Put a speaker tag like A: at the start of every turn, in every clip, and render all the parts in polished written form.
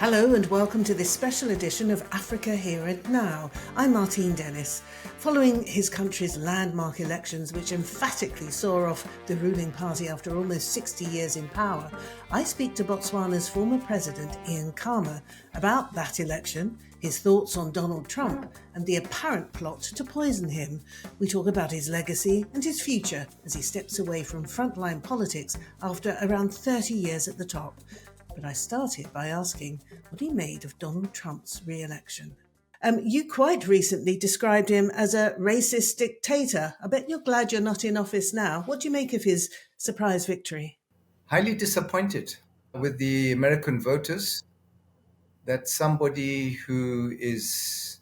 A: Hello and welcome to this special edition of Africa Here and Now. I'm Martine Dennis. Following his country's landmark elections, which emphatically saw off the ruling party after almost 60 years in power, I speak to Botswana's former president Ian Khama about that election, his thoughts on Donald Trump and the apparent plot to poison him. We talk about his legacy and his future as he steps away from frontline politics after around 30 years at the top. But I started by asking what he made of Donald Trump's re-election. You quite recently described him as a racist dictator. I bet you're glad you're not in office now. What do you make of his surprise victory?
B: Highly disappointed with the American voters that somebody who is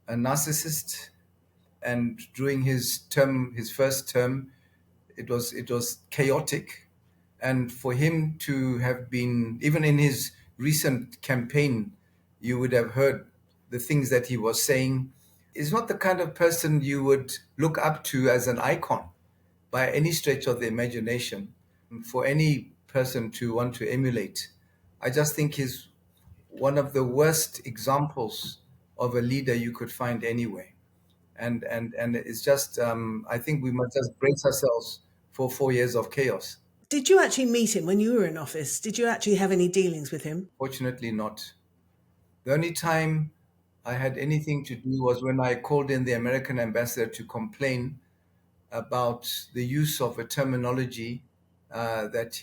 B: a narcissist, and during his first term, it was chaotic. And for him to have been, even in his recent campaign, you would have heard the things that he was saying, is not the kind of person you would look up to as an icon by any stretch of the imagination. For any person to want to emulate, I just think he's one of the worst examples of a leader you could find anywhere. And it's just, I think we must just brace ourselves for 4 years of chaos.
A: Did you actually meet him when you were in office? Did you actually have any dealings with him?
B: Fortunately not. The only time I had anything to do was when I called in the American ambassador to complain about the use of a terminology that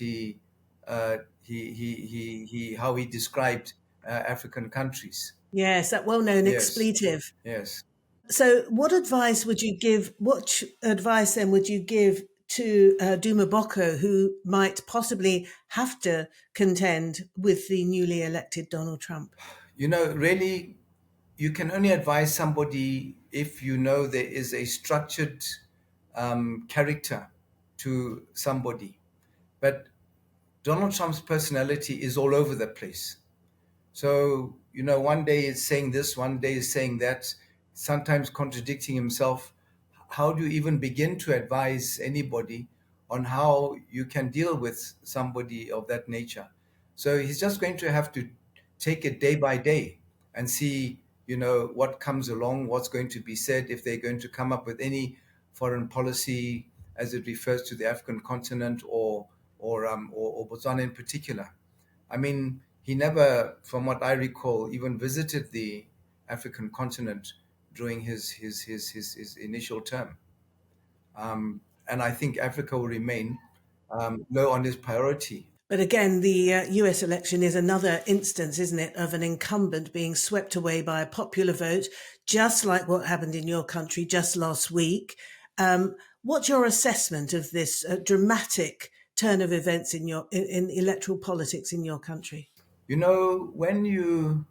B: how he described African countries.
A: Yes, that well-known
B: Yes.
A: expletive.
B: Yes.
A: So what advice would you give, then would you give to Duma Boko, who might possibly have to contend with the newly elected Donald Trump?
B: You know, really, you can only advise somebody if you know there is a structured character to somebody. But Donald Trump's personality is all over the place. So, you know, one day is saying this, one day is saying that, sometimes contradicting himself. How do you even begin to advise anybody on how you can deal with somebody of that nature? So he's just going to have to take it day by day and see, you know, what comes along, what's going to be said, if they're going to come up with any foreign policy as it refers to the African continent or Botswana in particular. I mean, he never, from what I recall, even visited the African continent during his initial term. And I think Africa will remain low on his priority.
A: But again, the US election is another instance, isn't it, of an incumbent being swept away by a popular vote, just like what happened in your country just last week. What's your assessment of this dramatic turn of events in electoral politics in your country?
B: You know, when you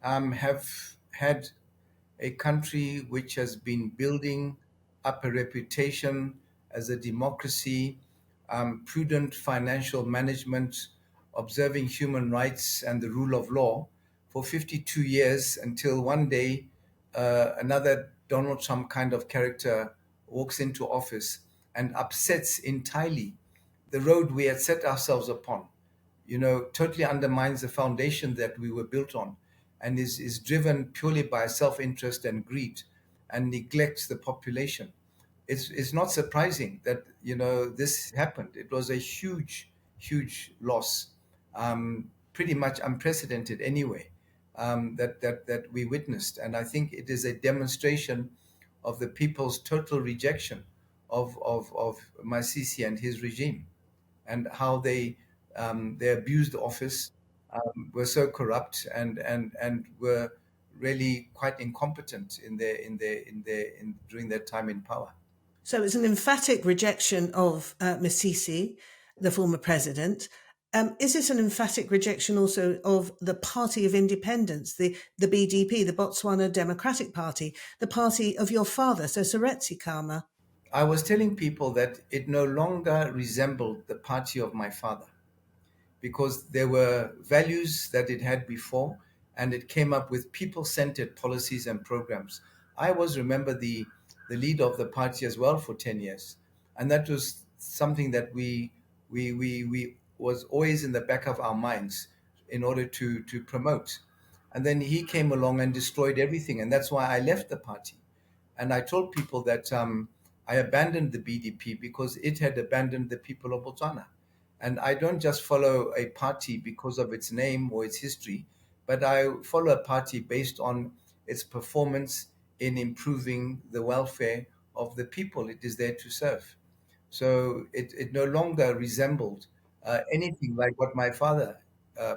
B: have had a country which has been building up a reputation as a democracy, prudent financial management, observing human rights and the rule of law for 52 years, until one day another Donald Trump kind of character walks into office and upsets entirely the road we had set ourselves upon. You know, totally undermines the foundation that we were built on, and is driven purely by self-interest and greed, and neglects the population. It's not surprising that, you know, this happened. It was a huge loss, pretty much unprecedented anyway, that we witnessed. And I think it is a demonstration of the people's total rejection of Masisi and his regime, and how they abused office, were so corrupt, and were really quite incompetent during their time in power.
A: So it's an emphatic rejection of Masisi, the former president. Is it an emphatic rejection also of the Party of Independence, the BDP, the Botswana Democratic Party, the party of your father, so Seretse Khama?
B: I was telling people that it no longer resembled the party of my father, because there were values that it had before, and it came up with people-centered policies and programs. I remember the leader of the party as well for 10 years. And that was something that we was always in the back of our minds. in order to promote. And then he came along and destroyed everything. And that's why I left the party. And I told people that I abandoned the BDP because it had abandoned the people of Botswana. And I don't just follow a party because of its name or its history, but I follow a party based on its performance in improving the welfare of the people it is there to serve. So it no longer resembled anything like what my father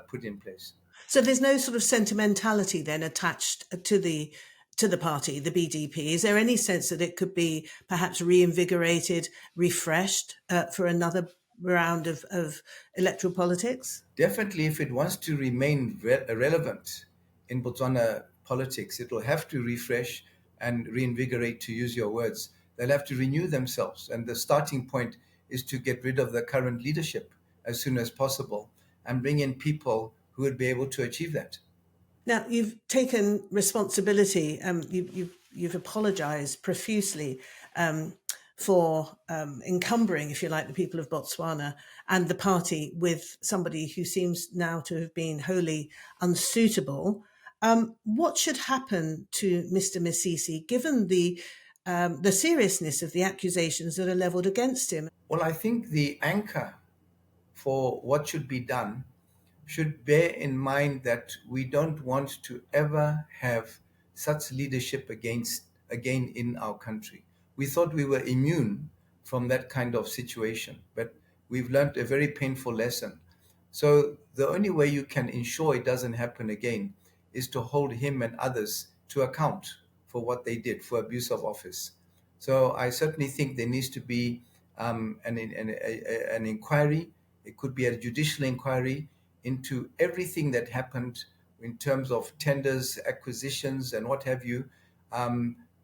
B: put in place.
A: So there's no sort of sentimentality then attached to the party, the BDP. Is there any sense that it could be perhaps reinvigorated, refreshed for another round of electoral politics?
B: Definitely, if it wants to remain relevant in Botswana politics, it will have to refresh and reinvigorate, to use your words. They'll have to renew themselves. And the starting point is to get rid of the current leadership as soon as possible and bring in people who would be able to achieve that.
A: Now, you've taken responsibility. You've apologised profusely for encumbering, if you like, the people of Botswana and the party with somebody who seems now to have been wholly unsuitable. What should happen to Mr. Masisi, given the seriousness of the accusations that are levelled against him?
B: Well, I think the anchor for what should be done should bear in mind that we don't want to ever have such leadership again in our country. We thought we were immune from that kind of situation, but we've learned a very painful lesson. So the only way you can ensure it doesn't happen again is to hold him and others to account for what they did for abuse of office. So I certainly think there needs to be an inquiry. It could be a judicial inquiry into everything that happened in terms of tenders, acquisitions, and what have you.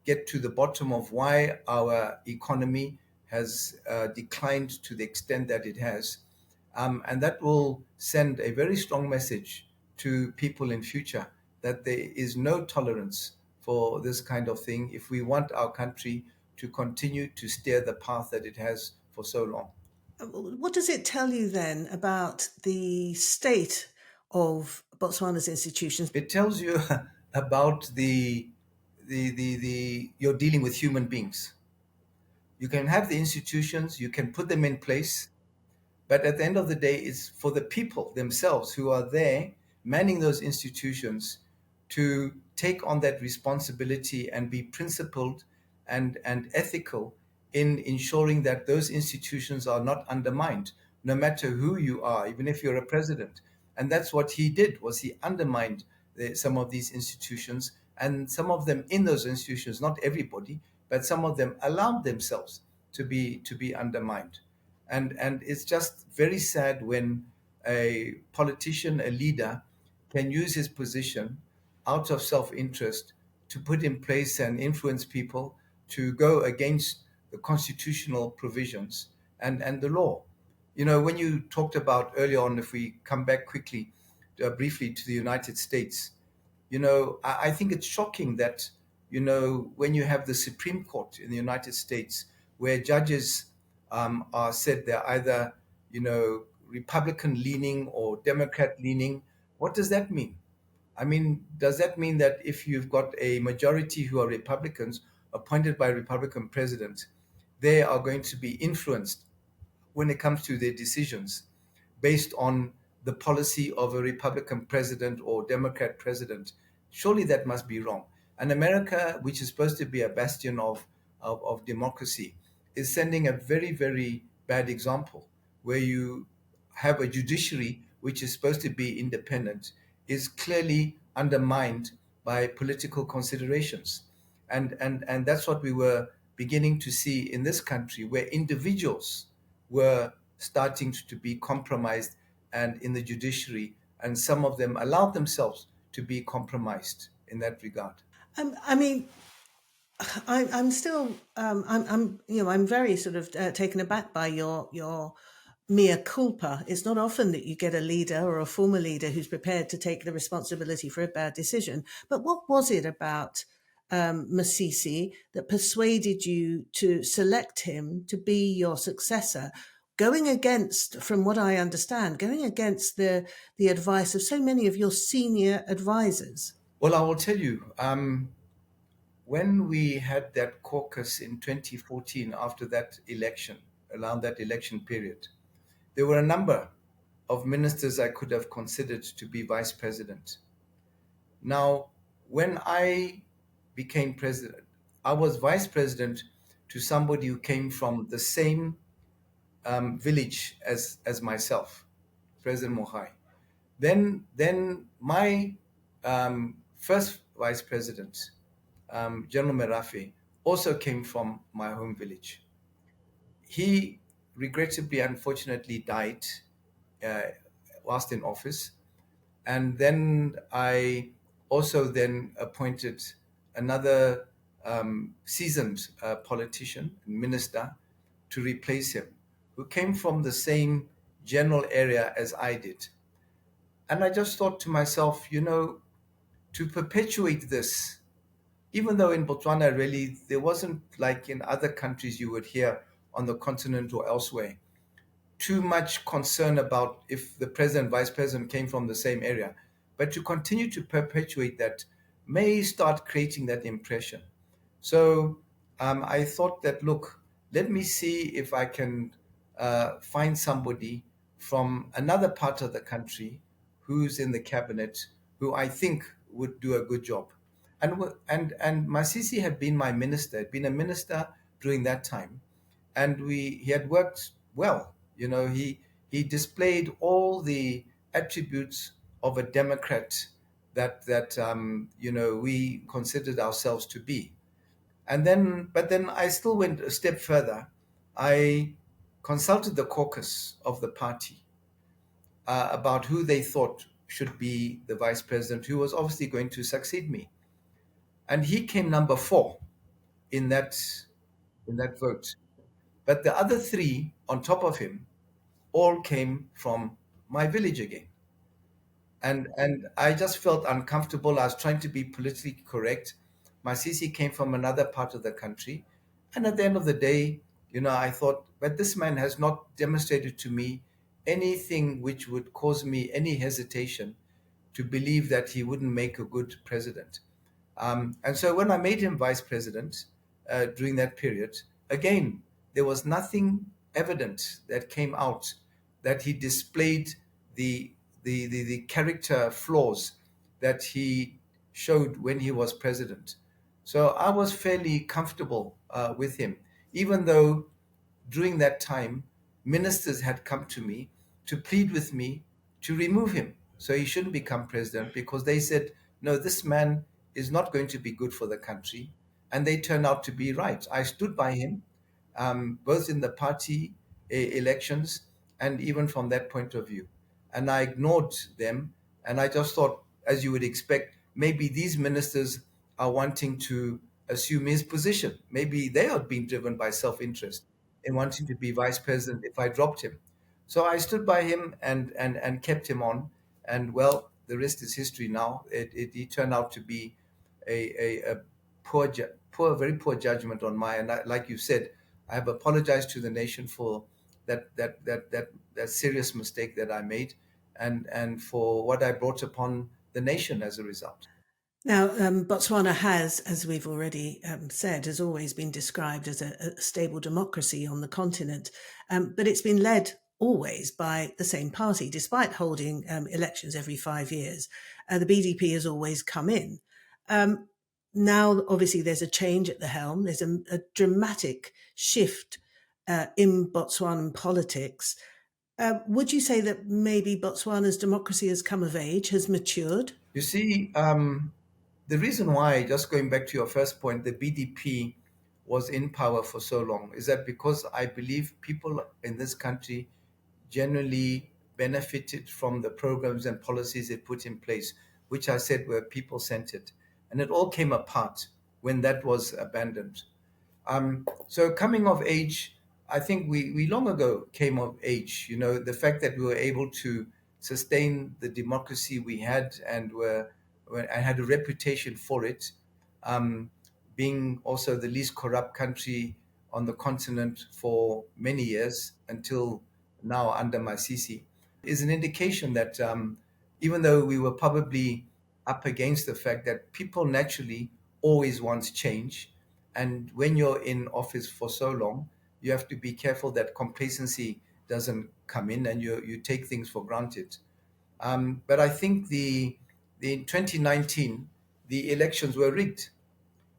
B: Get to the bottom of why our economy has declined to the extent that it has. And that will send a very strong message to people in future that there is no tolerance for this kind of thing if we want our country to continue to steer the path that it has for so long.
A: What does it tell you then about the state of Botswana's institutions?
B: It tells you about you're dealing with human beings. You can have the institutions, you can put them in place, but at the end of the day, it's for the people themselves who are there manning those institutions to take on that responsibility and be principled and ethical in ensuring that those institutions are not undermined, no matter who you are, even if you're a president. And that's what he did, was he undermined some of these institutions, and some of them in those institutions, not everybody, but some of them allowed themselves to be undermined. And it's just very sad when a politician, a leader, can use his position out of self-interest to put in place and influence people to go against the constitutional provisions and the law. You know, when you talked about earlier on, if we come back quickly, briefly to the United States, you know, I think it's shocking that, you know, when you have the Supreme Court in the United States, where judges are said they're either, you know, Republican leaning or Democrat leaning, what does that mean? I mean, does that mean that if you've got a majority who are Republicans appointed by a Republican president, they are going to be influenced when it comes to their decisions based on the policy of a Republican president or Democrat president? Surely that must be wrong. And America, which is supposed to be a bastion of democracy, is sending a very, very bad example where you have a judiciary which is supposed to be independent, is clearly undermined by political considerations. And that's what we were beginning to see in this country, where individuals were starting to be compromised and in the judiciary, and some of them allowed themselves to be compromised in that regard.
A: I mean, I'm still, I'm very sort of taken aback by your mea culpa. It's not often that you get a leader or a former leader who's prepared to take the responsibility for a bad decision. But what was it about Masisi that persuaded you to select him to be your successor? going against, from what I understand, going against the advice of so many of your senior advisors.
B: Well, I will tell you, when we had that caucus in 2014, after that election, around that election period, there were a number of ministers I could have considered to be vice president. Now, when I became president, I was vice president to somebody who came from the same village as myself, President Mohai. Then my first vice president, General Merafe, also came from my home village. He regrettably, unfortunately, died uh, whilst in office. And then I also then appointed another seasoned politician, minister, to replace him, who came from the same general area as I did. And I just thought to myself, to perpetuate this, even though in Botswana, really, there wasn't like in other countries you would hear on the continent or elsewhere, too much concern about if the president, vice president came from the same area. But to continue to perpetuate that may start creating that impression. So I thought that, look, let me see if I can find somebody from another part of the country who's in the cabinet who I think would do a good job. And Masisi had been my minister, had been a minister during that time, and he had worked well. He displayed all the attributes of a Democrat that we considered ourselves to be. But then I still went a step further. I consulted the caucus of the party about who they thought should be the vice president, who was obviously going to succeed me, and he came number 4 in that vote. But the other 3 on top of him all came from my village again. And I just felt uncomfortable. I was trying to be politically correct. My Sisi came from another part of the country. And at the end of the day, I thought, but this man has not demonstrated to me anything which would cause me any hesitation to believe that he wouldn't make a good president. And so when I made him vice president during that period, again, there was nothing evident that came out that he displayed the character flaws that he showed when he was president. So I was fairly comfortable with him, even though during that time, ministers had come to me to plead with me to remove him. So he shouldn't become president because they said, no, this man is not going to be good for the country. And they turned out to be right. I stood by him, both in the party elections and even from that point of view. And I ignored them. And I just thought, as you would expect, maybe these ministers are wanting to assume his position. Maybe they are being driven by self interest in wanting to be vice president if I dropped him. So I stood by him and kept him on. And well, the rest is history now. He turned out to be a very poor judgment on my. And like you said, I have apologized to the nation for that serious mistake that I made, and for what I brought upon the nation as a result.
A: Now, Botswana has, as we've already said, has always been described as a stable democracy on the continent, but it's been led always by the same party, despite holding elections every 5 years. The BDP has always come in. Now, obviously, there's a change at the helm. There's a dramatic shift in Botswanan politics. Would you say that maybe Botswana's democracy has come of age, has matured?
B: You see, the reason why, just going back to your first point, the BDP was in power for so long is that because I believe people in this country generally benefited from the programs and policies it put in place, which I said were people centered. And it all came apart when that was abandoned. So coming of age, I think we long ago came of age. The fact that we were able to sustain the democracy we had and had a reputation for it, being also the least corrupt country on the continent for many years until now under Masisi, is an indication that even though we were probably up against the fact that people naturally always want change, and when you're in office for so long, you have to be careful that complacency doesn't come in and you take things for granted. But I think the in 2019, the elections were rigged.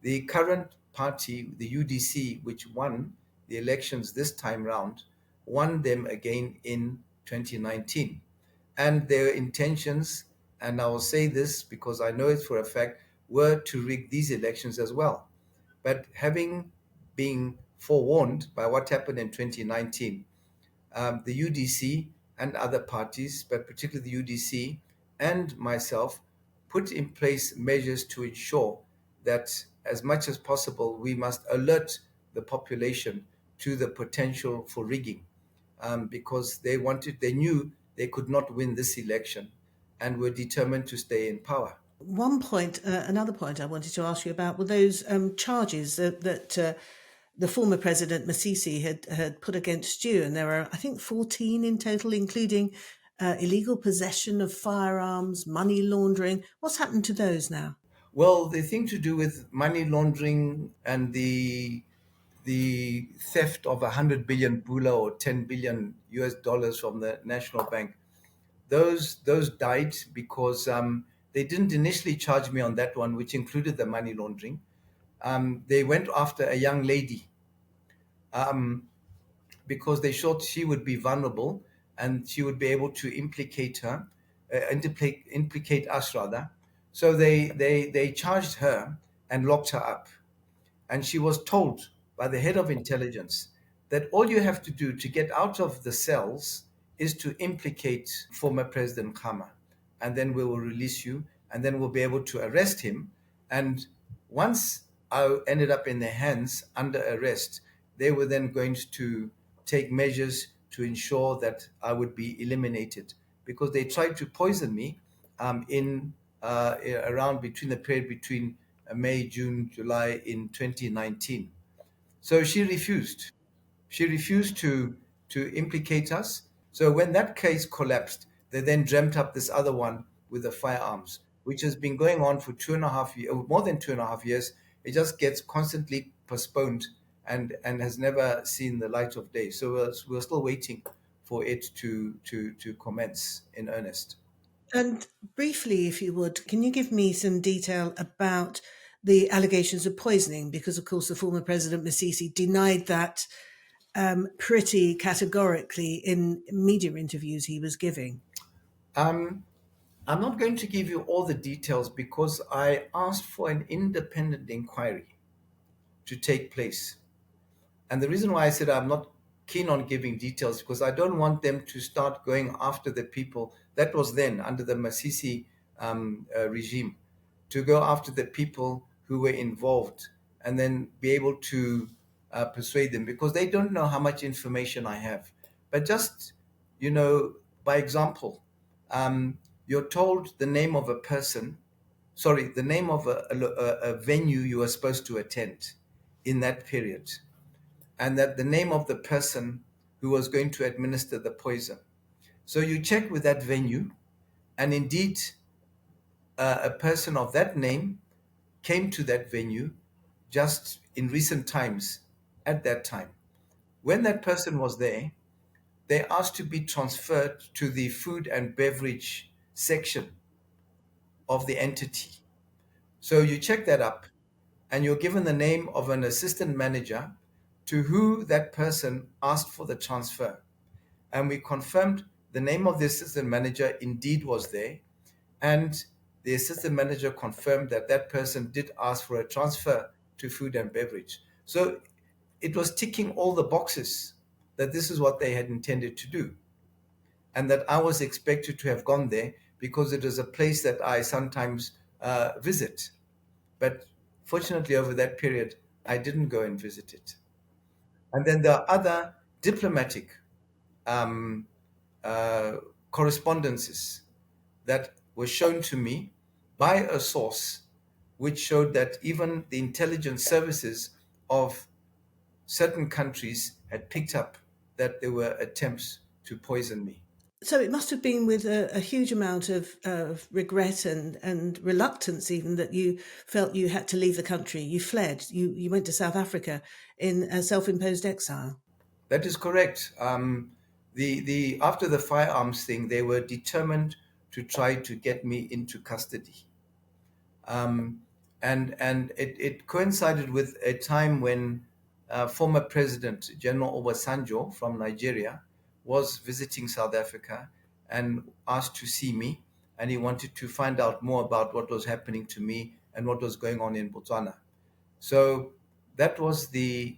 B: The current party, the UDC, which won the elections this time round, won them again in 2019. And their intentions, and I will say this because I know it for a fact, were to rig these elections as well. But having been forewarned by what happened in 2019, the UDC and other parties, but particularly the UDC and myself, put in place measures to ensure that as much as possible we must alert the population to the potential for rigging, because they knew they could not win this election and were determined to stay in power.
A: Another point I wanted to ask you about were those charges that the former president Masisi had put against you, and there are, I think, 14 in total, including illegal possession of firearms, money laundering. What's happened to those now?
B: Well, the thing to do with money laundering and the theft of 100 billion bula or 10 billion US dollars from the National Bank, those died because they didn't initially charge me on that one, which included the money laundering. They went after a young lady um, because they thought she would be vulnerable and she would be able to implicate us rather. So they charged her and locked her up. And she was told by the head of intelligence that all you have to do to get out of the cells is to implicate former President Khama, and then we will release you, and then we'll be able to arrest him. And once I ended up in their hands under arrest, they were then going to take measures to ensure that I would be eliminated, because they tried to poison me in around between the period between May, June, July in 2019. So she refused. She refused to implicate us. So when that case collapsed, they then dreamt up this other one with the firearms, which has been going on for 2.5 years, more than 2.5 years. It just gets constantly postponed and has never seen the light of day. So we're still waiting for it to commence in earnest.
A: And briefly, if you would, can you give me some detail about the allegations of poisoning? Because, of course, the former president Masisi denied that pretty categorically in media interviews he was giving.
B: Um, I'm not going to give you all the details because I asked for an independent inquiry to take place. And the reason why I said I'm not keen on giving details because I don't want them to start going after the people that was then under the Masisi regime, to go after the people who were involved and then be able to persuade them, because they don't know how much information I have. But just, you know, by example, you're told the name of a person, sorry, the name of a venue you are supposed to attend in that period, and that the name of the person who was going to administer the poison. So you check with that venue, and indeed, a person of that name came to that venue just in recent times at that time. When that person was there, they asked to be transferred to the food and beverage section of the entity. So you check that up, and you're given the name of an assistant manager to who that person asked for the transfer. And we confirmed the name of the assistant manager indeed was there. And the assistant manager confirmed that that person did ask for a transfer to food and beverage. So it was ticking all the boxes that this is what they had intended to do. And that I was expected to have gone there because it is a place that I sometimes visit. But fortunately, over that period, I didn't go and visit it. And then there are other diplomatic um, uh, correspondences that were shown to me by a source which showed that even the intelligence services of certain countries had picked up that there were attempts to poison me.
A: So it must have been with a huge amount of regret and reluctance, even, that you felt you had to leave the country. You fled. You went to South Africa in a self-imposed exile.
B: That is correct. The after the firearms thing, they were determined to try to get me into custody. Um, and it coincided with a time when former President General Obasanjo from Nigeria was visiting South Africa and asked to see me, and he wanted to find out more about what was happening to me and what was going on in Botswana. So that was the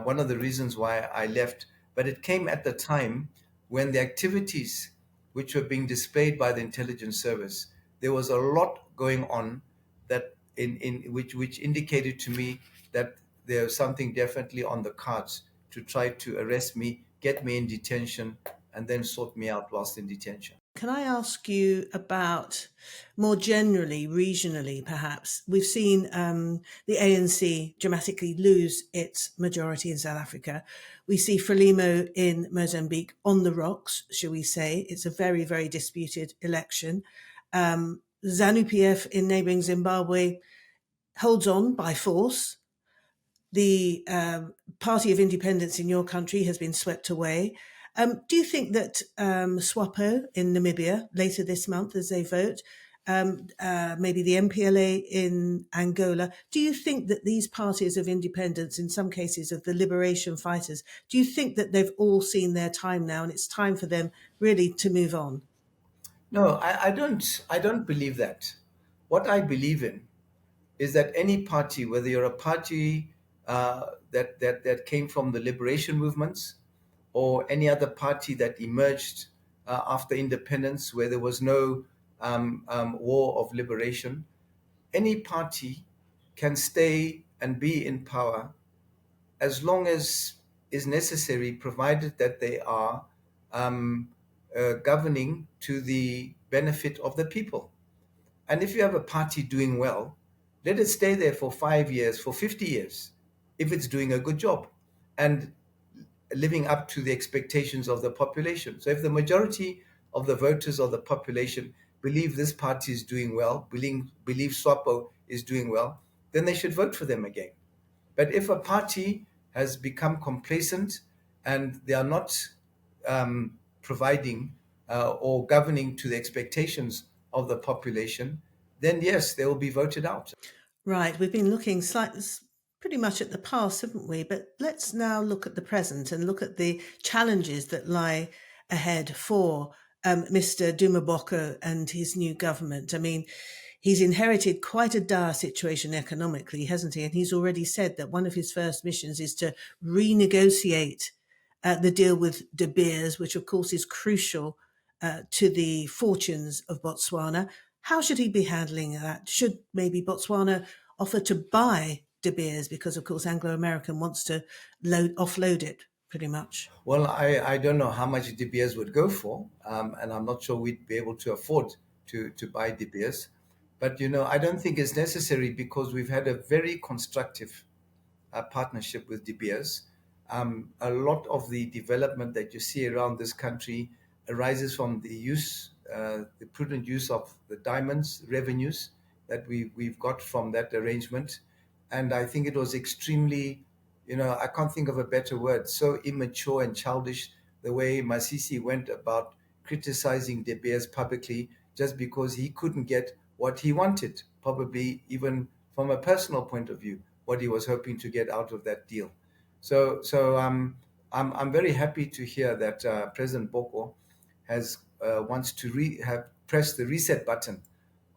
B: one of the reasons why I left. But it came at the time when the activities which were being displayed by the intelligence service, there was a lot going on that in which indicated to me that there was something definitely on the cards to try to arrest me, get me in detention, and then sort me out whilst in detention.
A: Can I ask you about, more generally, regionally, perhaps? We've seen the ANC dramatically lose its majority in South Africa. We see Frelimo in Mozambique on the rocks, shall we say. It's a very, very disputed election. ZANU-PF in neighbouring Zimbabwe holds on by force. The Party of Independence in your country has been swept away. Do you think that SWAPO in Namibia later this month, as they vote, maybe the MPLA in Angola, do you think that these parties of independence, in some cases of the liberation fighters, do you think that they've all seen their time now and it's time for them really to move on?
B: No, I don't. I don't believe that. What I believe in is that any party, whether you're a party that came from the liberation movements, or any other party that emerged after independence, where there was no war of liberation, any party can stay and be in power as long as is necessary, provided that they are governing to the benefit of the people. And if you have a party doing well, let it stay there for 5 years, for 50 years, if it's doing a good job and living up to the expectations of the population. So if the majority of the voters of the population believe this party is doing well, believe SWAPO is doing well, then they should vote for them again. But if a party has become complacent and they are not providing or governing to the expectations of the population, then yes, they will be voted out.
A: Right, we've been looking pretty much at the past, haven't we? But let's now look at the present and look at the challenges that lie ahead for Mr. Duma Boko and his new government. I mean, he's inherited quite a dire situation economically, hasn't he? And he's already said that one of his first missions is to renegotiate the deal with De Beers, which of course is crucial to the fortunes of Botswana. How should he be handling that? Should maybe Botswana offer to buy De Beers, because of course Anglo-American wants to offload it pretty much?
B: Well, I don't know how much De Beers would go for, and I'm not sure we'd be able to afford to buy De Beers. But, I don't think it's necessary because we've had a very constructive partnership with De Beers. A lot of the development that you see around this country arises from the prudent use of the diamonds revenues that we've got from that arrangement. And I think it was extremely, I can't think of a better word, so immature and childish the way Masisi went about criticizing De Beers publicly just because he couldn't get what he wanted, probably even from a personal point of view, what he was hoping to get out of that deal. So I'm very happy to hear that President Boko has wants to have pressed the reset button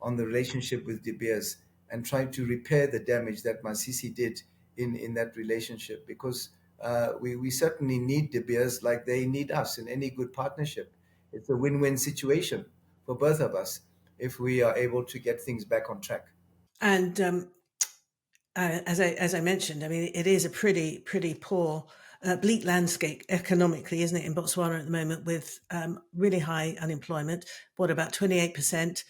B: on the relationship with De Beers and trying to repair the damage that Masisi did in that relationship, because we certainly need De Beers like they need us in any good partnership. It's a win-win situation for both of us if we are able to get things back on track.
A: And as I mentioned, I mean, it is a pretty poor, bleak landscape economically, isn't it, in Botswana at the moment, with really high unemployment, about 28%,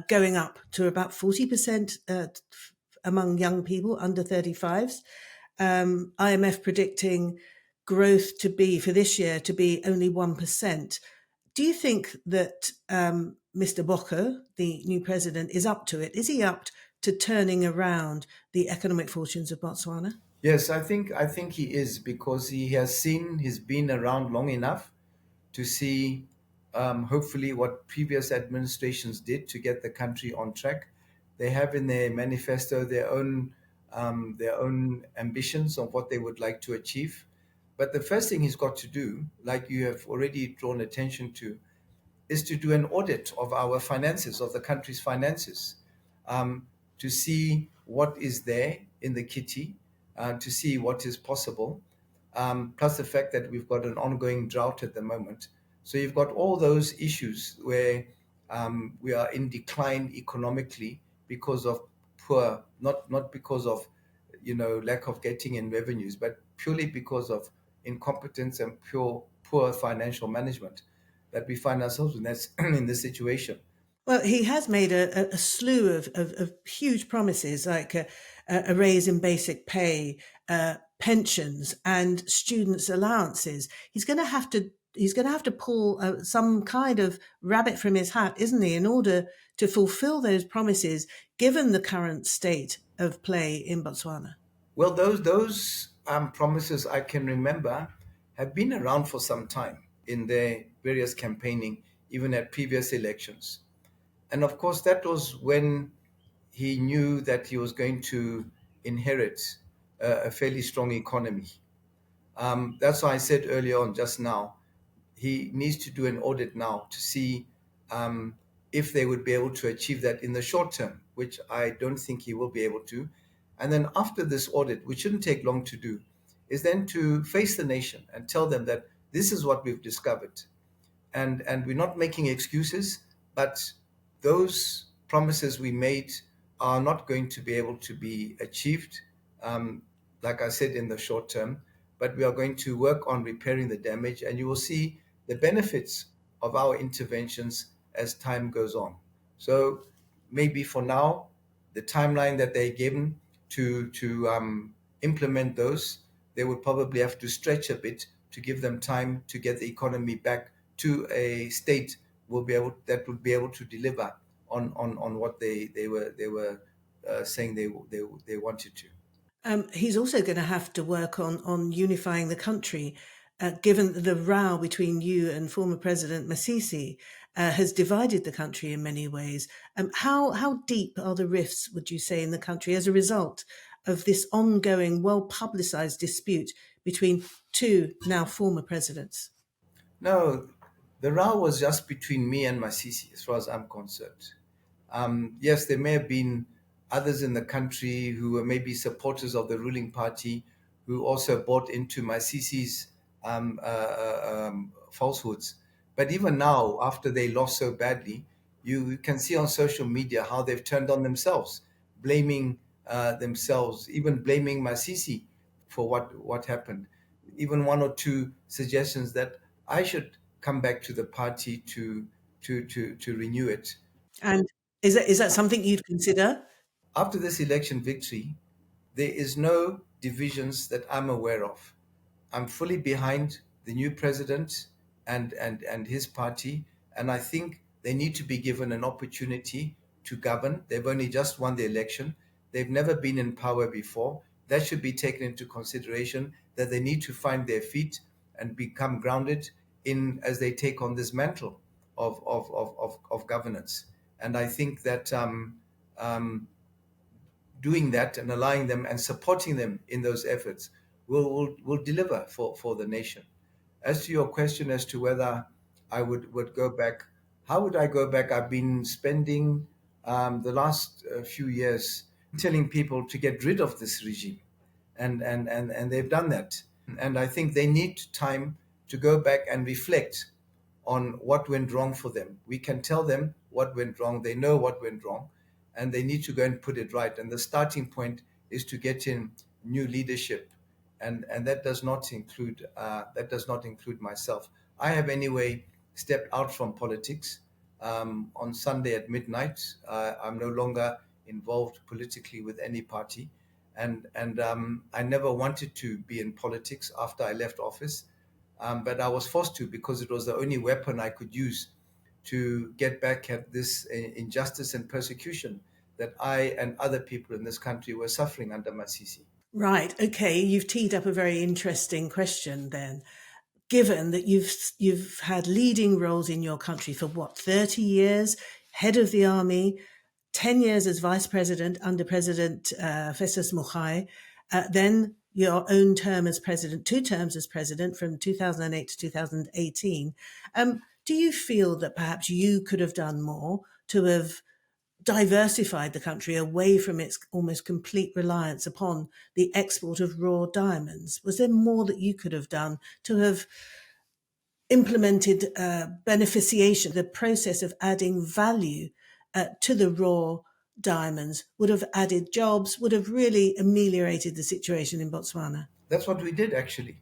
A: going up to about 40% among young people under 35s. IMF predicting growth to be for this year to be only 1%. Do you think that Mr. Boko, the new president, is up to it? Is he up to turning around the economic fortunes of Botswana?
B: Yes, I think he is, because he's been around long enough to see, hopefully, what previous administrations did to get the country on track. They have in their manifesto their own ambitions of what they would like to achieve. But the first thing he's got to do, like you have already drawn attention to, is to do an audit of our finances, of the country's finances, to see what is there in the kitty, to see what is possible, plus the fact that we've got an ongoing drought at the moment. So you've got all those issues where we are in decline economically because of not because of lack of getting in revenues, but purely because of incompetence and poor financial management that we find ourselves in in this situation.
A: Well, he has made a slew of huge promises, like a raise in basic pay, pensions, and students' allowances. He's going to have to pull some kind of rabbit from his hat, isn't he, in order to fulfil those promises, given the current state of play in Botswana.
B: Well, those promises I can remember have been around for some time in their various campaigning, even at previous elections. And of course, that was when he knew that he was going to inherit a fairly strong economy. That's why I said earlier on, just now, he needs to do an audit now to see um, if they would be able to achieve that in the short term, which I don't think he will be able to. And then after this audit, which shouldn't take long to do, is then to face the nation and tell them that this is what we've discovered. And we're not making excuses, but those promises we made are not going to be able to be achieved, um, like I said, in the short term. But we are going to work on repairing the damage, and you will see the benefits of our interventions as time goes on. So maybe for now, the timeline that they're given to implement those, they would probably have to stretch a bit to give them time to get the economy back to a state that would be able to deliver on what they were saying they wanted to.
A: He's also going to have to work on unifying the country, given the row between you and former President Masisi has divided the country in many ways. How deep are the rifts, would you say, in the country as a result of this ongoing, well publicized dispute between two now former presidents?
B: No, the row was just between me and Masisi, as far as I'm concerned. Yes, there may have been others in the country who were maybe supporters of the ruling party who also bought into Masisi's falsehoods. But even now, after they lost so badly, you can see on social media how they've turned on themselves, blaming themselves, even blaming Masisi for what happened. Even one or two suggestions that I should come back to the party to renew it.
A: And is that something you'd consider?
B: After this election victory, there is no divisions that I'm aware of. I'm fully behind the new president and his party, and I think they need to be given an opportunity to govern. They've only just won the election. They've never been in power before. That should be taken into consideration, that they need to find their feet and become grounded in as they take on this mantle of governance. And I think that um, doing that and allowing them and supporting them in those efforts will deliver for the nation. As to your question as to whether I would go back, how would I go back? I've been spending the last few years telling people to get rid of this regime, and they've done that. And I think they need time to go back and reflect on what went wrong for them. We can tell them what went wrong. They know what went wrong, and they need to go and put it right. And the starting point is to get in new leadership, and that does not include myself. I have anyway stepped out from politics on Sunday at midnight. I'm no longer involved politically with any party, And I never wanted to be in politics after I left office, but I was forced to because it was the only weapon I could use to get back at this injustice and persecution that I and other people in this country were suffering under Masisi.
A: Right. Okay. You've teed up a very interesting question then. Given that you've had leading roles in your country for what, 30 years, head of the army, 10 years as vice president under President Festus Mogae, then your own term as president, 2 terms as president from 2008 to 2018. Do you feel that perhaps you could have done more to have diversified the country away from its almost complete reliance upon the export of raw diamonds? Was there more that you could have done to have implemented beneficiation, the process of adding value to the raw diamonds, would have added jobs, would have really ameliorated the situation in Botswana?
B: That's what we did actually,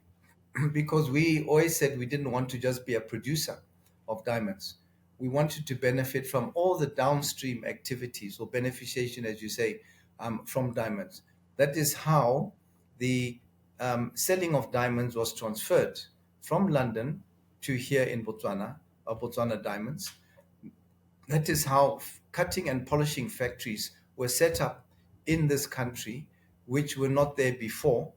B: because we always said we didn't want to just be a producer of diamonds. We wanted to benefit from all the downstream activities or beneficiation, as you say, from diamonds. That is how the selling of diamonds was transferred from London to here in Botswana, Botswana Diamonds. That is how cutting and polishing factories were set up in this country, which were not there before.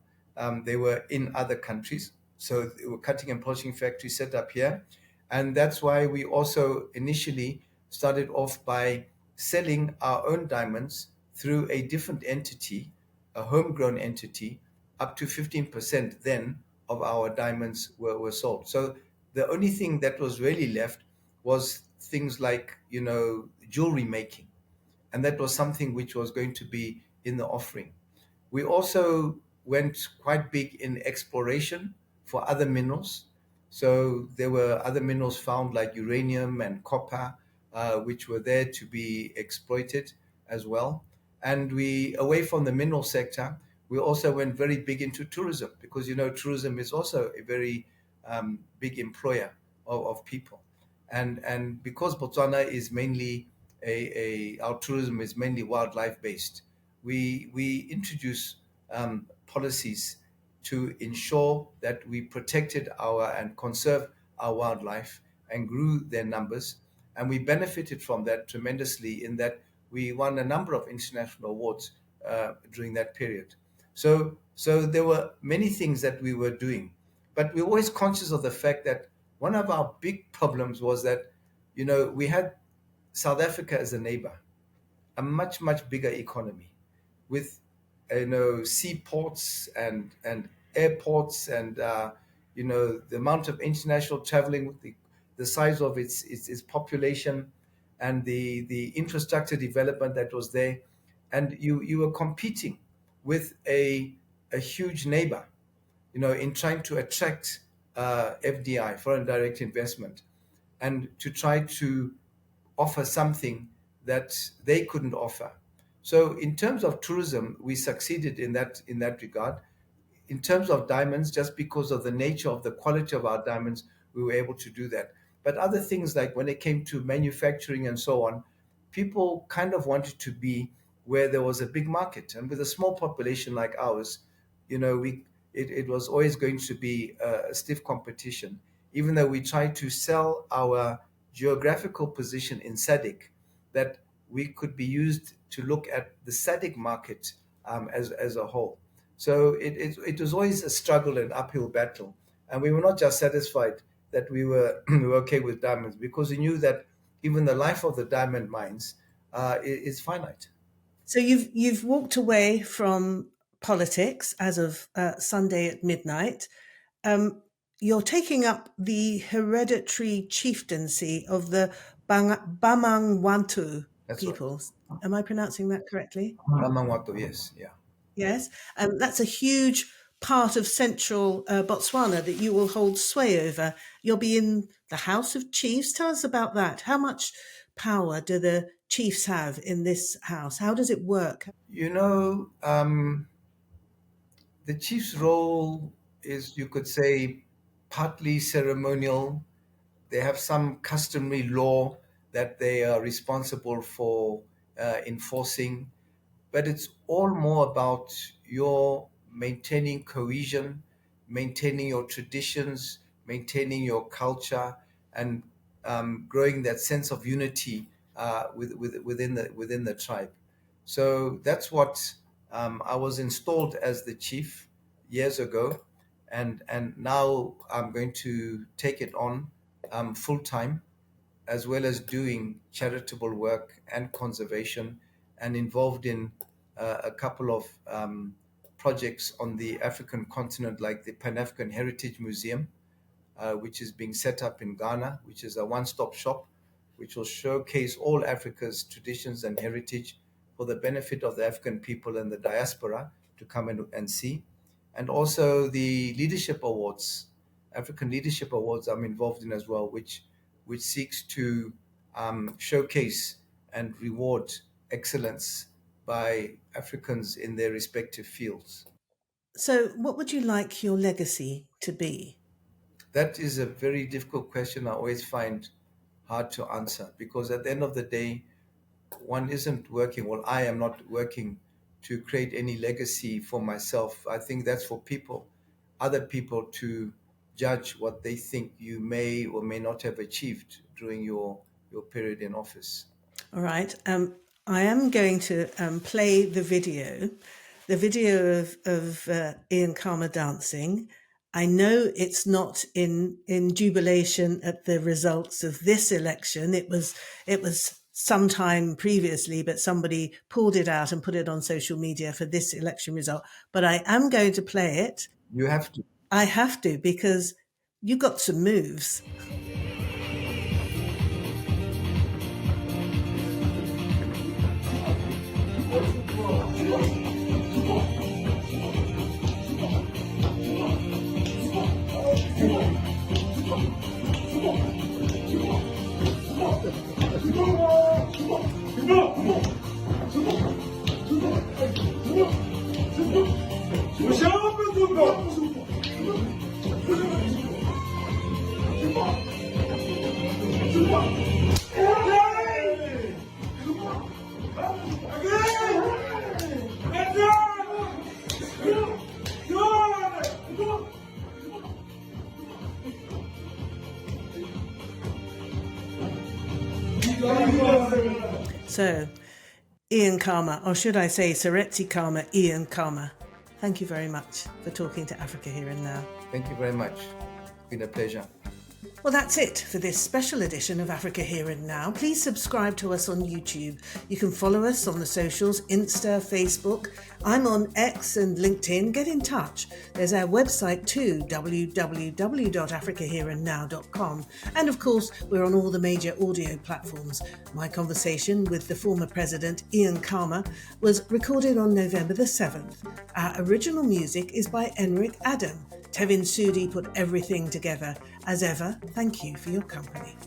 B: They were in other countries. So they were cutting and polishing factories set up here. And that's why we also initially started off by selling our own diamonds through a different entity, a homegrown entity. Up to 15% then of our diamonds were sold. So the only thing that was really left was things like, jewelry making. And that was something which was going to be in the offering. We also went quite big in exploration for other minerals. So there were other minerals found like uranium and copper, which were there to be exploited as well. And we, away from the mineral sector, we also went very big into tourism because, tourism is also a very big employer of people. And because Botswana is mainly our tourism is mainly wildlife based, we introduce policies to ensure that we protected our and conserve our wildlife and grew their numbers. And we benefited from that tremendously in that we won a number of international awards during that period. So there were many things that we were doing, but we were always conscious of the fact that one of our big problems was that, we had South Africa as a neighbor, a much, much bigger economy with, seaports and airports and, the amount of international traveling, with the size of its population and the infrastructure development that was there. And you were competing with a huge neighbor, in trying to attract FDI, foreign direct investment, and to try to offer something that they couldn't offer. So in terms of tourism, we succeeded in that regard. In terms of diamonds, just because of the nature of the quality of our diamonds, we were able to do that. But other things like when it came to manufacturing and so on, people kind of wanted to be where there was a big market. And with a small population like ours, it was always going to be a stiff competition, even though we tried to sell our geographical position in SADC, that we could be used to look at the SADC market as a whole. So it was always a struggle and uphill battle. And we were not just satisfied that we were, we were okay with diamonds, because we knew that even the life of the diamond mines is finite.
A: So you've walked away from politics as of Sunday at midnight. Um, you're taking up the hereditary chieftaincy of the Bamangwantu
B: That's right.
A: peoples. Am I pronouncing that correctly?
B: Ramangwato, yes, yeah.
A: Yes. That's a huge part of central Botswana that you will hold sway over. You'll be in the House of Chiefs. Tell us about that. How much power do the chiefs have in this house? How does it work?
B: The chief's role is, you could say, partly ceremonial. They have some customary law that they are responsible for enforcing. but it's all more about your maintaining cohesion, maintaining your traditions, maintaining your culture, and growing that sense of unity within the tribe. So that's what I was installed as the chief years ago, and now I'm going to take it on full time, as well as doing charitable work and conservation, and involved in a couple of projects on the African continent, like the Pan African Heritage Museum, which is being set up in Ghana, which is a one-stop shop, which will showcase all Africa's traditions and heritage for the benefit of the African people and the diaspora to come and see. And also the Leadership Awards, African Leadership Awards, I'm involved in as well, which seeks to showcase and reward excellence by Africans in their respective fields.
A: So, what would you like your legacy to be?
B: That is a very difficult question I always find hard to answer, because at the end of the day, one isn't working, well, I am not working to create any legacy for myself. I think that's for people, other people, to judge what they think you may or may not have achieved during your period in office.
A: All right. I am going to play the video of Ian Khama dancing. I know it's not in jubilation at the results of this election. It was sometime previously, but somebody pulled it out and put it on social media for this election result. But I am going to play it.
B: You have to.
A: I have to, because you got some moves. So, Ian Khama, or should I say Seretse Khama, Ian Khama, thank you very much for talking to Africa Here and Now.
B: Thank you very much. It's been a pleasure.
A: Well, that's it for this special edition of Africa Here and Now. Please subscribe to us on YouTube. You can follow us on the socials, Insta, Facebook. I'm on X and LinkedIn. Get in touch. There's our website too, www.AfricaHere&NOW.com. And of course, we're on all the major audio platforms. My conversation with the former president, Ian Khama, was recorded on November the 7th. Our original music is by Enric Adam. Tevin Sudi put everything together. As ever, thank you for your company.